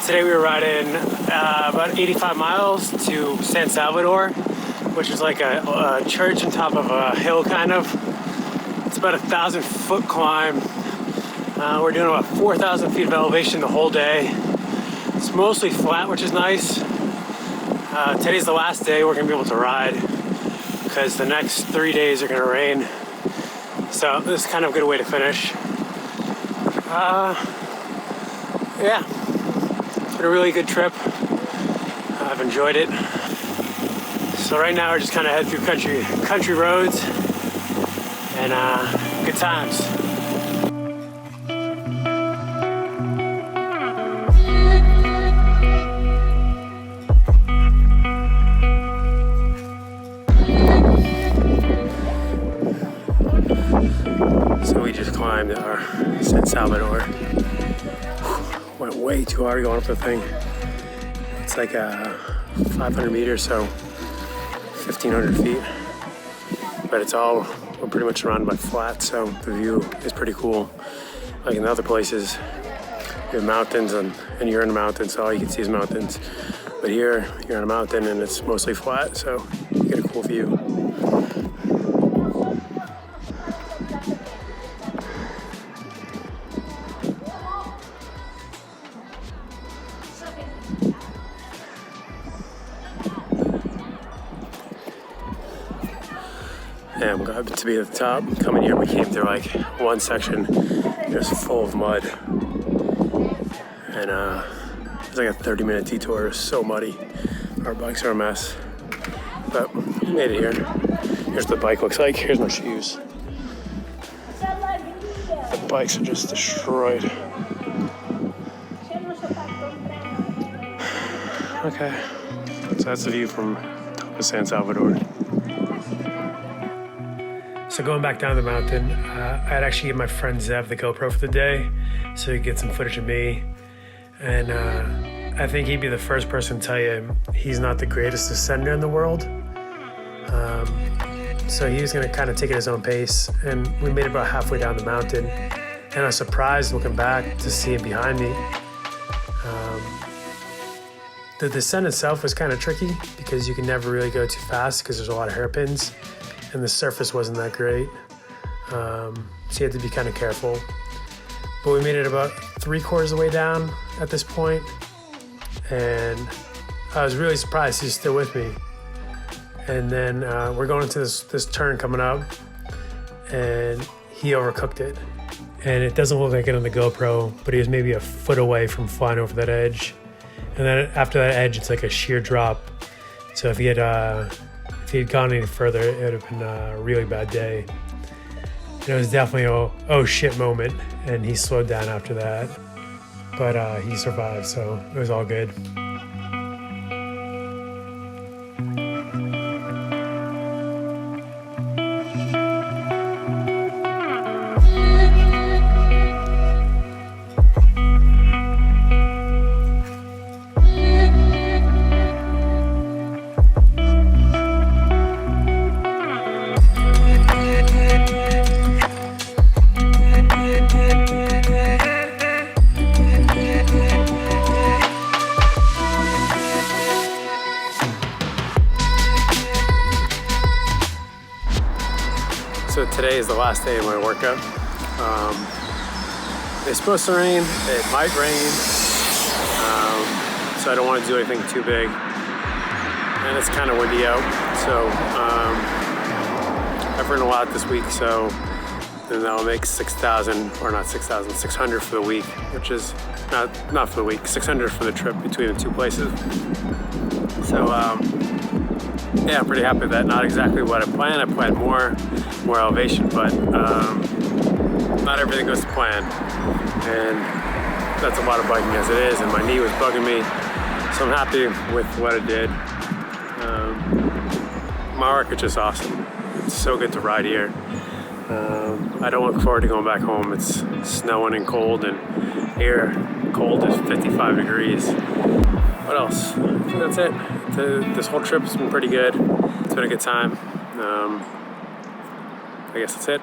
Today we were riding about 85 miles to San Salvador, which is like a church on top of a hill kind of. It's about 1,000-foot climb. We're doing about 4,000 feet of elevation the whole day. It's mostly flat, which is nice. Today's the last day we're gonna be able to ride because the next 3 days are gonna rain. So this is kind of a good way to finish. Yeah, it's been a really good trip. I've enjoyed it. So right now we're just kind of heading through country roads and good times. So we just climbed our San Salvador. Went way too hard going up the thing. It's like 500 meters, so 1,500 feet. But we're pretty much surrounded by flat, so the view is pretty cool. Like in other places, you have mountains and you're in the mountains, so all you can see is mountains. But here, you're on a mountain and it's mostly flat, so you get a cool view. Yeah, I'm glad to be at the top. Coming here, we came through like one section just full of mud. And it was like a 30-minute detour. It was so muddy. Our bikes are a mess. But we made it here. Here's what the bike looks like. Here's my shoes. The bikes are just destroyed. Okay, so that's the view from top of San Salvador. So going back down the mountain, I'd actually give my friend Zev the GoPro for the day so he could get some footage of me. And I think he'd be the first person to tell you he's not the greatest ascender in the world. So he was gonna kind of take it at his own pace. And we made it about halfway down the mountain. And I was surprised looking back to see him behind me. The descent itself was kind of tricky because you can never really go too fast because there's a lot of hairpins. And the surface wasn't that great, so you had to be kind of careful. But we made it about 3/4 of the way down at this point, and I was really surprised he's still with me. And then we're going into this turn coming up, and he overcooked it. And it doesn't look like it on the GoPro, but he was maybe a foot away from flying over that edge. And then after that edge, it's like a sheer drop. So if he had gone any further, it would have been a really bad day. And it was definitely a oh shit moment, and he slowed down after that. But he survived, so it was all good. So today is the last day of my workout. It's supposed to rain, it might rain, so I don't want to do anything too big. And it's kind of windy out, so I've ridden a lot this week, so then that'll make 6,000, or not 6,000, 600 for the week, which is not for the week, 600 for the trip between the two places. So yeah, I'm pretty happy with that. Not exactly what I planned. I planned more elevation, but not everything goes to plan. And that's a lot of biking as it is, and my knee was bugging me. So I'm happy with what I did. Mallorca is just awesome. It's so good to ride here. I don't look forward to going back home. It's snowing and cold, and here, cold is 55 degrees. What else? I think that's it. This whole trip has been pretty good. It's been a good time. I guess that's it.